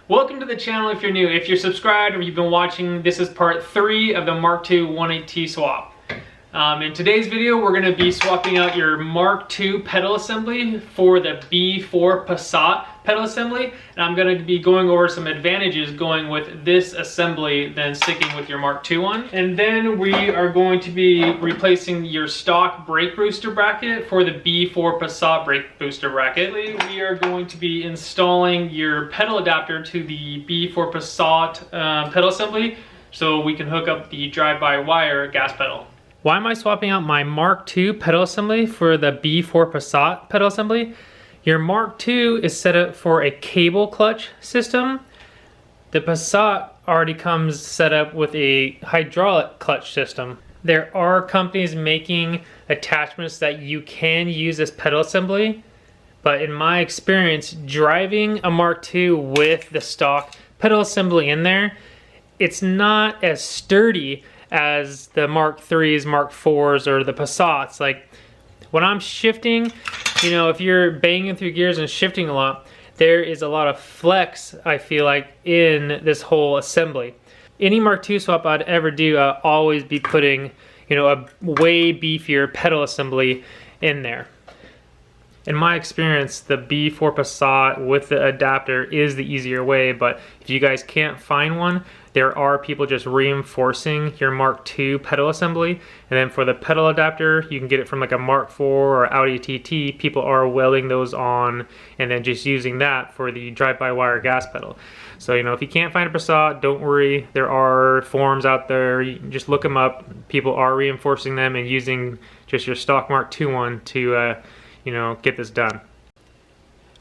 Welcome to the channel if you're new. If you're subscribed or you've been watching, this is part 3 of the MK2 1.8t swap. In today's video, we're going to be swapping out your MK2 pedal assembly for the B4 Passat pedal assembly. And I'm going to be going over some advantages going with this assembly than sticking with your MK2 one. And then we are going to be replacing your stock brake booster bracket for the B4 Passat brake booster bracket. We are going to be installing your pedal adapter to the B4 Passat pedal assembly so we can hook up the drive-by-wire gas pedal. Why am I swapping out my MK2 pedal assembly for the B4 Passat pedal assembly? Your MK2 is set up for a cable clutch system. The Passat already comes set up with a hydraulic clutch system. There are companies making attachments that you can use this pedal assembly, but in my experience, driving a MK2 with the stock pedal assembly in there, it's not as sturdy as the MK3s, MK4s, or the Passats. Like when I'm shifting, you know, if you're banging through gears and shifting a lot, there is a lot of flex, I feel like, in this whole assembly. Any MK2 swap I'd ever do, I'll always be putting, you know, a way beefier pedal assembly in there. In my experience, the B4 Passat with the adapter is the easier way, but if you guys can't find one, there are people just reinforcing your MK2 pedal assembly. And then for the pedal adapter, you can get it from like a MK4 or Audi TT. People are welding those on and then just using that for the drive-by-wire gas pedal. So, you know, if you can't find a Passat, don't worry. There are forums out there. You can just look them up. People are reinforcing them and using just your stock MK2 one to you know, get this done.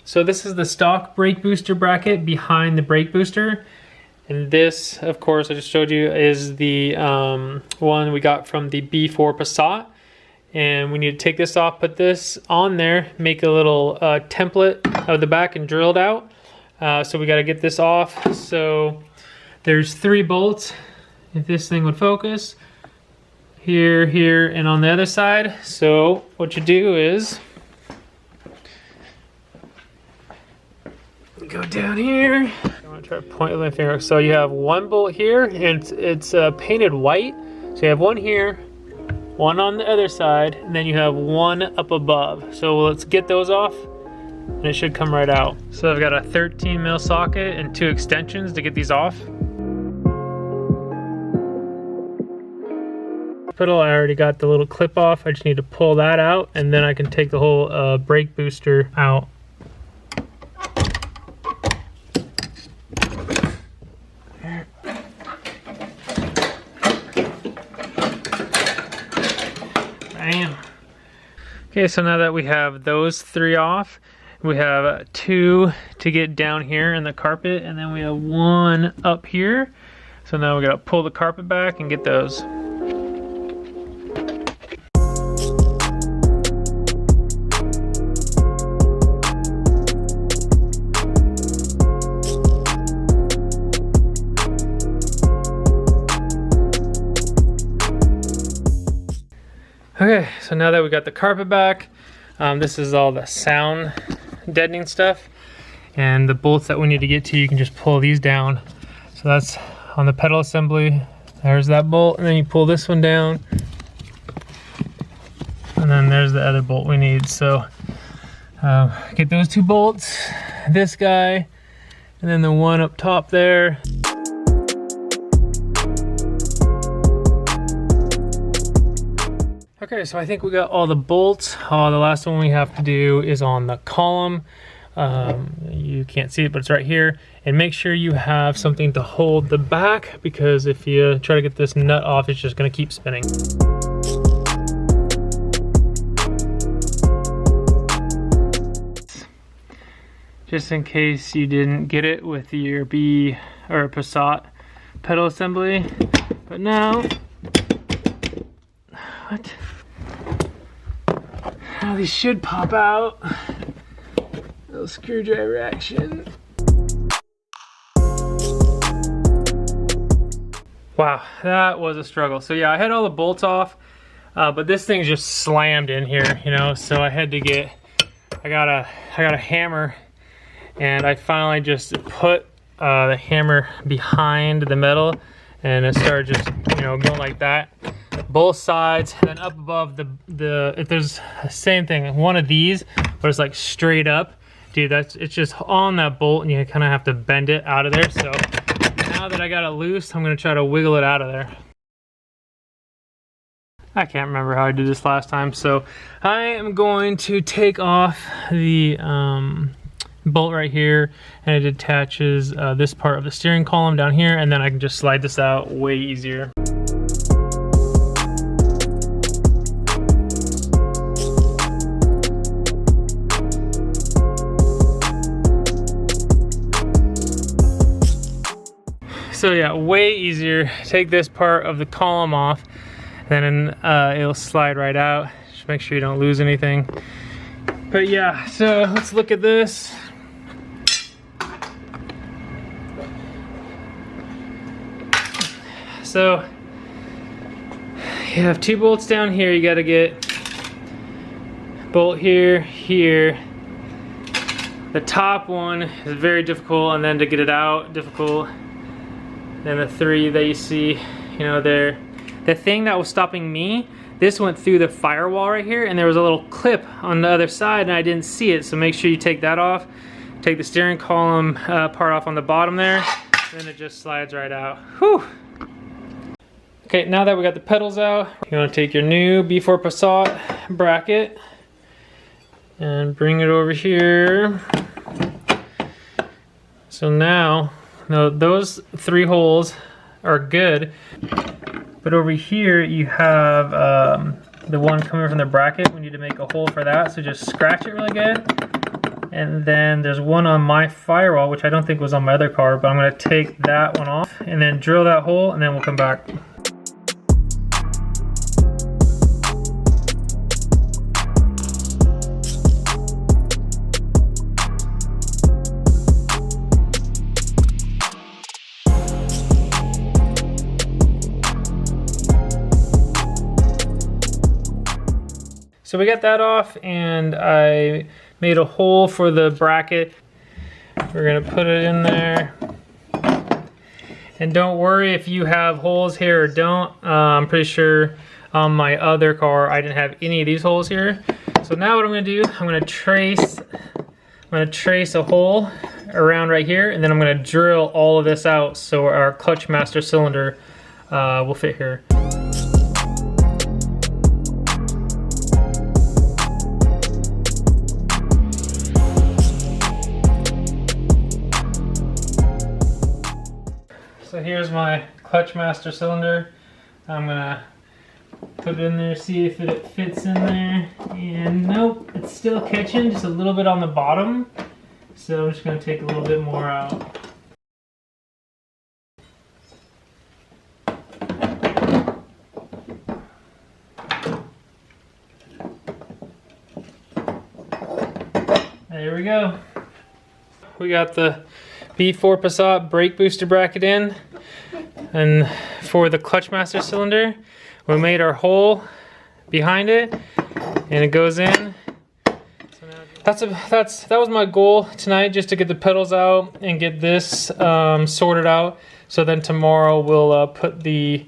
So this is the stock brake booster bracket behind the brake booster. And this, of course, I just showed you, is the one we got from the B4 Passat. And we need to take this off, put this on there, make a little template of the back and drill it out. So we got to get this off. So there's 3 bolts, if this thing would focus. Here, here, and on the other side. So what you do is go down here. I'm gonna try to point with my finger. So you have 1 bolt here, and it's painted white. So you have 1 here, 1 on the other side, and then you have 1 up above. So let's get those off, and it should come right out. So I've got a 13 mil socket and 2 extensions to get these off. Pedal, I already got the little clip off. I just need to pull that out, and then I can take the whole brake booster out. Okay, so now that we have those 3 off, we have 2 to get down here in the carpet, and then we have 1 up here. So now we gotta pull the carpet back and get those. Okay, so now that we got the carpet back, this is all the sound deadening stuff. And the bolts that we need to get to, you can just pull these down. So that's on the pedal assembly. There's that bolt, and then you pull this one down. And then there's the other bolt we need. So get those 2 bolts, this guy, and then the one up top there. Okay, so I think we got all the bolts. The last one we have to do is on the column. You can't see it, but it's right here. And make sure you have something to hold the back, because if you try to get this nut off, it's just gonna keep spinning. Just in case you didn't get it with your B or Passat pedal assembly. But now, what? Now these should pop out. Little screwdriver action. Wow, that was a struggle. So yeah, I had all the bolts off, but this thing's just slammed in here, you know. So I had to get, I got a hammer, and I finally just put the hammer behind the metal, and it started just, you know, going like that. Both sides, and then up above the if there's the same thing, one of these, but it's like straight up, dude, it's just on that bolt, and you kind of have to bend it out of there. So now that I got it loose, I'm gonna try to wiggle it out of there. I can't remember how I did this last time, so I am going to take off the bolt right here, and it attaches this part of the steering column down here, and then I can just slide this out way easier. So yeah, way easier. Take this part of the column off, then it'll slide right out. Just make sure you don't lose anything. But yeah, so let's look at this. So you have two bolts down here. You got to get bolt here, here. The top one is very difficult, and then to get it out, difficult. Then the three that you see, you know, there. The thing that was stopping me, this went through the firewall right here, and there was a little clip on the other side, and I didn't see it. So make sure you take that off. Take the steering column part off on the bottom there, and then it just slides right out. Whew. Okay, now that we got the pedals out, you're gonna take your new B4 Passat bracket and bring it over here. So now, those three holes are good, but over here you have the one coming from the bracket. We need to make a hole for that, so just scratch it really good. And then there's one on my firewall, which I don't think was on my other car, but I'm gonna take that one off and then drill that hole, and then we'll come back. So we got that off, and I made a hole for the bracket. We're gonna put it in there. And don't worry if you have holes here or don't. I'm pretty sure on my other car I didn't have any of these holes here. So now what I'm gonna do, I'm gonna trace a hole around right here, and then I'm gonna drill all of this out so our clutch master cylinder will fit here. So here's my clutch master cylinder. I'm gonna put it in there, see if it fits in there. And nope, it's still catching just a little bit on the bottom. So I'm just gonna take a little bit more out. There we go. We got the B4 Passat brake booster bracket in, and for the clutch master cylinder, we made our hole behind it, and it goes in. That was my goal tonight, just to get the pedals out and get this sorted out. So then tomorrow we'll put the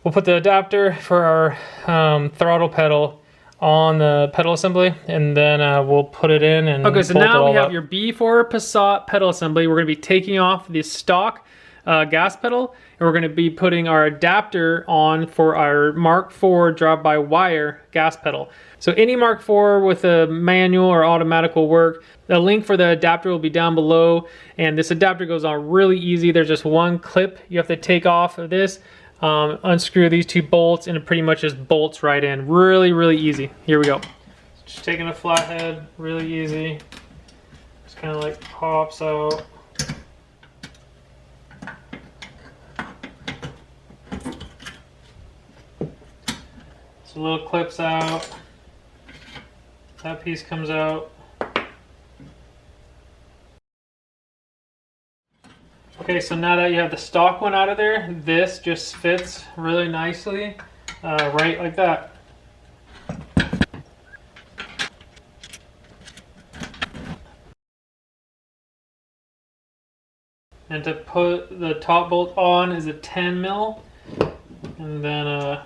adapter for our throttle pedal on the pedal assembly, and then we'll put it in and okay, so now we have your B4 Passat pedal assembly. We're going to be taking off the stock gas pedal, and we're going to be putting our adapter on for our Mark IV drive-by-wire gas pedal. So any Mark IV with a manual or automatic will work. The link for the adapter will be down below, and this adapter goes on really easy. There's just one clip you have to take off of this. Unscrew these two bolts, and it pretty much just bolts right in. Really, really easy. Here we go. Just taking a flathead, really easy. Just kind of like pops out. So little clips out. That piece comes out. Okay, so now that you have the stock one out of there, this just fits really nicely, right like that. And to put the top bolt on is a 10 mil, and then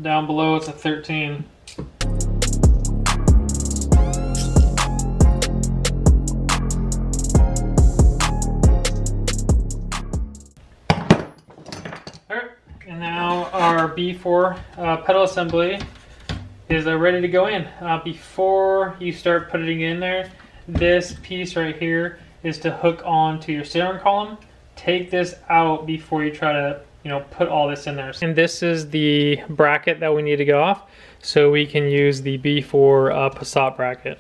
down below it's a 13. Alright, and now our B4 pedal assembly is ready to go in. Before you start putting it in there, this piece right here is to hook on to your steering column. Take this out before you try to, put all this in there. And this is the bracket that we need to go off, so we can use the B4 Passat bracket.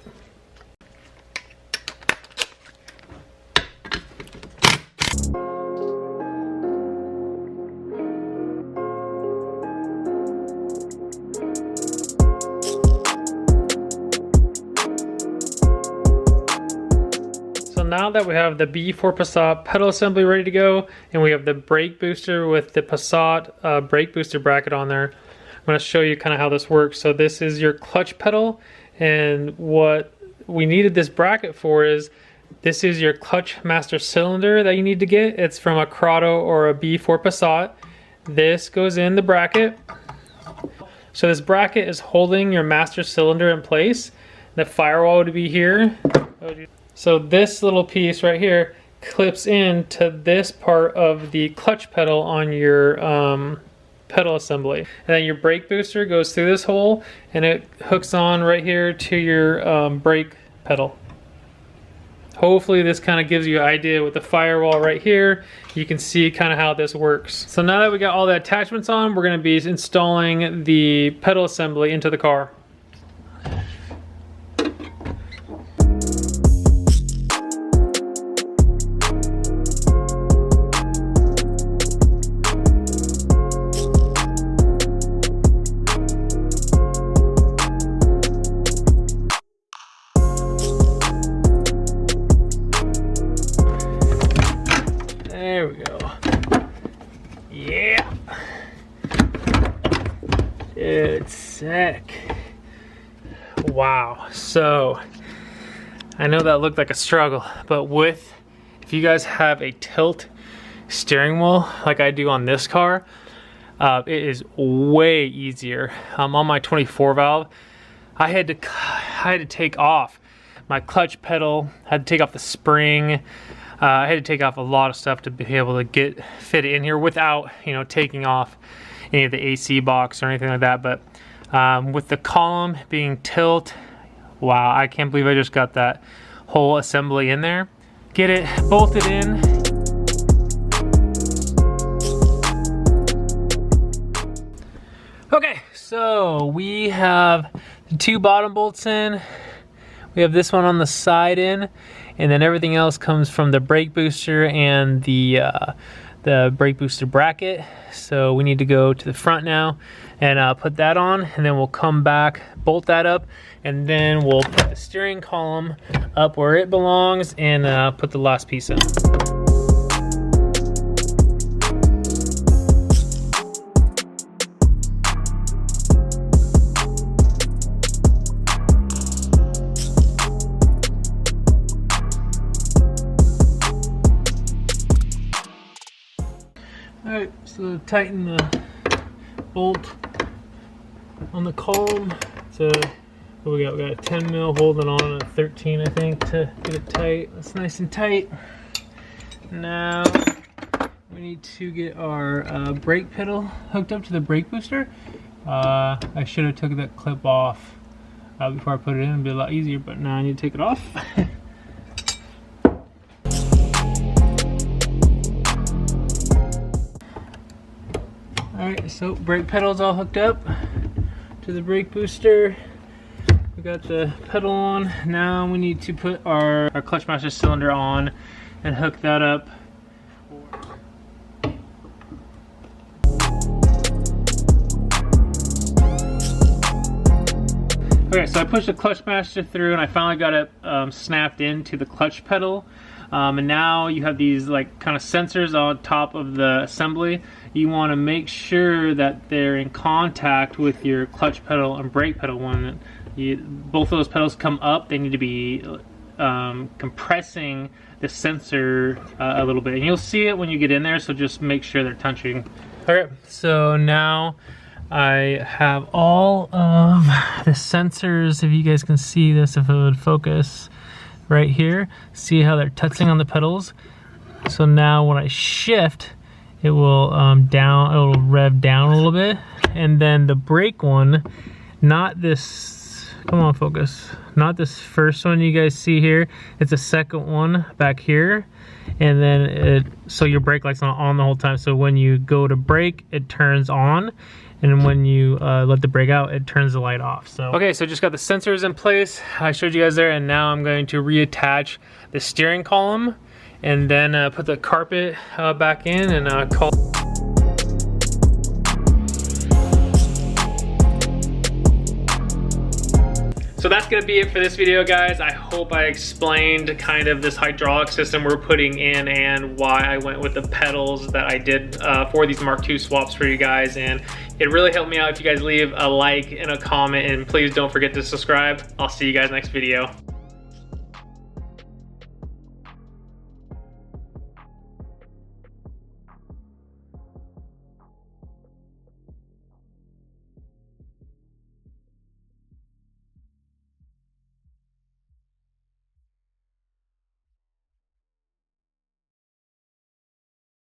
Now that we have the B4 Passat pedal assembly ready to go, and we have the brake booster with the Passat brake booster bracket on there, I'm going to show you kind of how this works. So this is your clutch pedal, and what we needed this bracket for is this is your clutch master cylinder that you need to get. It's from a Corrado or a B4 Passat. This goes in the bracket. So this bracket is holding your master cylinder in place. The firewall would be here. So this little piece right here clips into this part of the clutch pedal on your pedal assembly. And then your brake booster goes through this hole, and it hooks on right here to your brake pedal. Hopefully this kind of gives you an idea with the firewall right here. You can see kind of how this works. So now that we got all the attachments on, we're going to be installing the pedal assembly into the car. There we go. Yeah. Dude, sick. Wow. So, I know that looked like a struggle, but if you guys have a tilt steering wheel like I do on this car, it is way easier. On my 24 valve, I had to take off my clutch pedal, had to take off the spring. I had to take off a lot of stuff to be able to fit it in here without, taking off any of the AC box or anything like that. But with the column being tilt, wow, I can't believe I just got that whole assembly in there. Get it bolted in. Okay, so we have the two bottom bolts in. We have this one on the side in, and then everything else comes from the brake booster and the brake booster bracket. So we need to go to the front now and put that on, and then we'll come back, bolt that up, and then we'll put the steering column up where it belongs and put the last piece in. Alright, so tighten the bolt on the column. So what we got? We got a 10 mil holding on, a 13 I think, to get it tight. That's nice and tight. Now we need to get our brake pedal hooked up to the brake booster. I should have took that clip off before I put it in. It'd be a lot easier, but now I need to take it off. Alright, so brake pedal's all hooked up to the brake booster. We got the pedal on. Now we need to put our clutch master cylinder on and hook that up. Okay, so I pushed the clutch master through and I finally got it snapped into the clutch pedal. And now you have these like kind of sensors on top of the assembly. You want to make sure that they're in contact with your clutch pedal and brake pedal. When both of those pedals come up, they need to be compressing the sensor a little bit. And you'll see it when you get in there, so just make sure they're touching. Okay, so now I have all of the sensors, if you guys can see this, if it would focus right here. See how they're touching on the pedals? So now when I shift, it will rev down a little bit. And then the brake one, not this, come on focus, not this first one you guys see here, it's a second one back here. And then so your brake light's not on the whole time, so when you go to brake, it turns on, and when you let the brake out, it turns the light off. So okay, so just got the sensors in place, I showed you guys there, and now I'm going to reattach the steering column and then put the carpet back in and call. So that's gonna be it for this video, guys. I hope I explained kind of this hydraulic system we're putting in and why I went with the pedals that I did for these Mark II swaps for you guys. And it really helped me out if you guys leave a like and a comment, and please don't forget to subscribe. I'll see you guys next video.